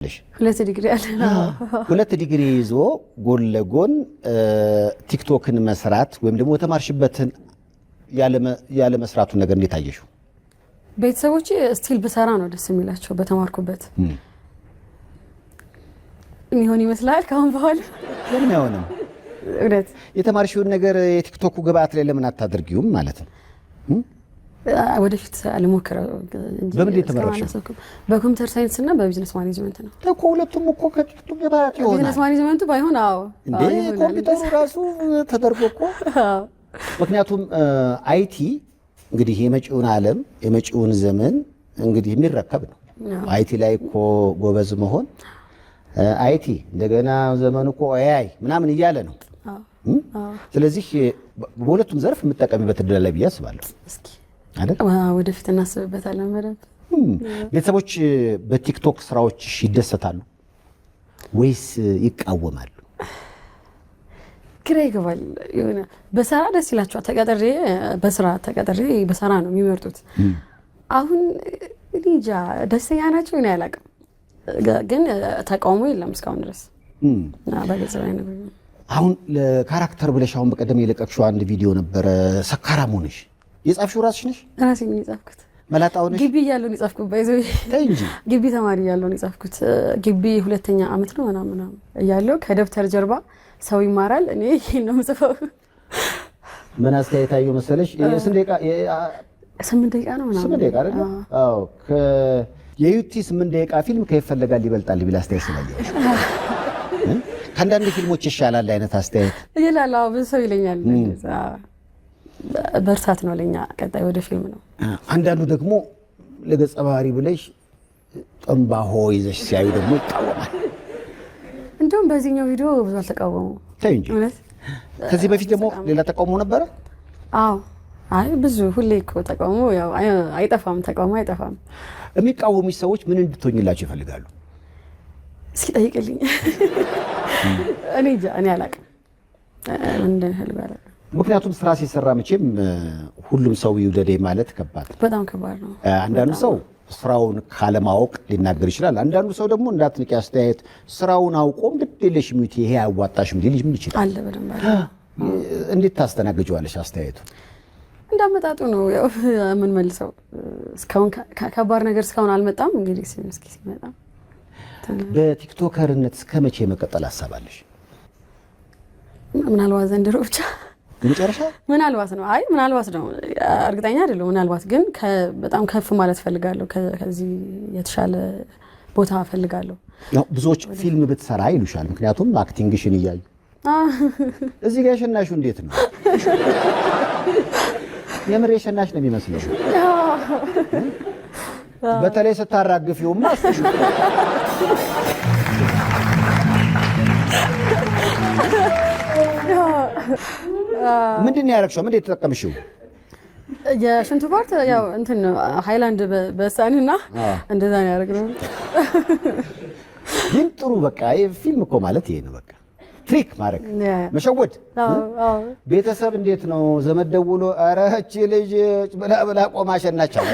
አለሽ? 2 ዲግሪ አለ። 2 ዲግሪ ይዞ ጎን ለጎን ቲክቶክን መስራት ወይም ደግሞ የተማርሽበትን ያለ መስራቱ ነገር እንዴት አየሽው? ቤተሰቦቼ ስቲል በሰራ ነው ደስ የሚላቸው በተማርኩበት። የሚሆን ይመስላል ካሁን በኋላ ለምን አይሆንም? እውነት የተማርሽውን ነገር የቲክቶኩ ግብአት ላይ ለምን አታደርጊውም ማለት ነው? ወደፊት አልሞክረው እንጂ በምን ተመረጥሽ? በኮምፒውተር ሳይንስ እና በቢዝነስ ማኔጅመንት ነው እኮ። ሁለቱም እኮ ከቲክቶክ ግብአት ይሆናል። ቢዝነስ ማኔጅመንቱ ባይሆን አዎ እንዴ ኮምፒውተሩ ራሱ ተደርጎ እኮ ምክንያቱም አይቲ እንግዲህ የመጪውን ዓለም የመጪውን ዘመን እንግዲህ የሚረከብ ነው። አይቲ ላይ እኮ ጎበዝ መሆን አይቲ እንደገና ዘመኑ እኮ ኤአይ ምናምን እያለ ነው። ስለዚህ በሁለቱም ዘርፍ የምጠቀምበት እድል ላይ ብዬ አስባለሁ። እስኪ አይደል? ወደፊት እናስብበታለን በደንብ። ቤተሰቦች በቲክቶክ ስራዎች ይደሰታሉ ወይስ ይቃወማሉ? ግራ ይገባል። የሆነ በሰራ ደስ ይላቸዋል። ተቀጥሬ በሰራ ነው የሚመርጡት። አሁን እንጃ ደስተኛ ናቸው እኔ አላውቅም፣ ግን ተቃውሞ የለም እስካሁን ድረስ በገጽ ላይ ነው። አሁን ለካራክተር ብለሽ አሁን በቀደም የለቀቅሽው አንድ ቪዲዮ ነበረ። ሰካራም ሆነሽ የጻፍሽው ራስሽ ነሽ? ራሴ ነኝ የጻፍኩት። መላጣው ነሽ? ግቢ እያለሁ ነው የጻፍኩት። ባይዘው እንጂ ግቢ ተማሪ እያለሁ ነው የጻፍኩት። ግቢ 2ኛ ዓመት ነው ምናምን እያለሁ ከደብተር ጀርባ ሰው ይማራል፣ እኔ ይሄን ነው የምጽፈው። ምን አስተያየት አየሁ መሰለሽ? 8 ደቂቃ ነው ምናምን 8 ደቂቃ አይደል? አዎ የዩቲ 8 ደቂቃ ፊልም ከይፈለጋል ይበልጣል ቢል አስተያየት ስላየሽ ከአንዳንድ ፊልሞች ይሻላል አይነት አስተያየት ይላል። አዎ ብዙ ሰው ይለኛል። በርሳት ነው ለኛ ቀጣይ ወደ ፊልም ነው። አንዳንዱ ደግሞ ለገጸ ባህሪ ብለሽ ጥንባሆ ይዘሽ ሲያዩ ደግሞ ይቃወማል። እንደውም በዚህኛው ቪዲዮ ብዙ አልተቃወሙ። ተይ እንጂ ከዚህ በፊት ደግሞ ሌላ ተቃውሞ ነበረ? አዎ አይ ብዙ ሁሌ እኮ ተቃውሞ ያው አይጠፋም፣ ተቃውሞ አይጠፋም። የሚቃወሙሽ ሰዎች ምን እንድትሆኝላቸው ይፈልጋሉ? እስኪ ጠይቅልኝ። እኔ አላውቅም እንደልባለ። ምክንያቱም ስራ ሲሰራ መቼም ሁሉም ሰው ይውደደኝ ማለት ከባድ፣ በጣም ከባድ ነው። አንዳንዱ ሰው ስራውን ካለማወቅ ሊናገር ይችላል። አንዳንዱ ሰው ደግሞ እንዳትንቂ አስተያየት ስራውን አውቆም ግድ የለሽ ሚት ይሄ አያዋጣሽም ሊልሽ ምን ይችላል አለ በደንብ አለ። እንዴት ታስተናግጂዋለሽ አስተያየቱ? እንዳመጣጡ ነው ያው ምን መልሰው። እስካሁን ከባድ ነገር እስካሁን አልመጣም። እንግዲህ እስኪ ሲመጣ በቲክቶከርነት እስከመቼ መቀጠል አሳባለሽ? ምናልባት ዘንድሮ ብቻ መጨረሻ ምናልባት ነው። አይ ምናልባት ነው፣ እርግጠኛ አይደለሁም። ምናልባት ግን በጣም ከፍ ማለት ፈልጋለሁ። ከዚህ የተሻለ ቦታ ፈልጋለሁ። ያው ብዙዎች ፊልም ብትሰራ ይሉሻል፣ ምክንያቱም አክቲንግሽን እያዩ። እዚህ ጋር የሸናሹ እንዴት ነው? የምር የሸናሽ ነው የሚመስለው። በተለይ ስታራግፊውማ ምንድን ነው ያደረግሽው? ምንድን የተጠቀምሽው? የሽንቱ ፓርት ያው እንትን ሃይላንድ በሳንና እንደዛ ነው ያደረግነው። ግን ጥሩ በቃ ፊልም እኮ ማለት ይሄ ነው። በቃ ትሪክ ማድረግ መሸወድ። ቤተሰብ እንዴት ነው ዘመድ ደውሎ ኧረ እቺ ልጅ ብላ ቆማ ሸናች አለ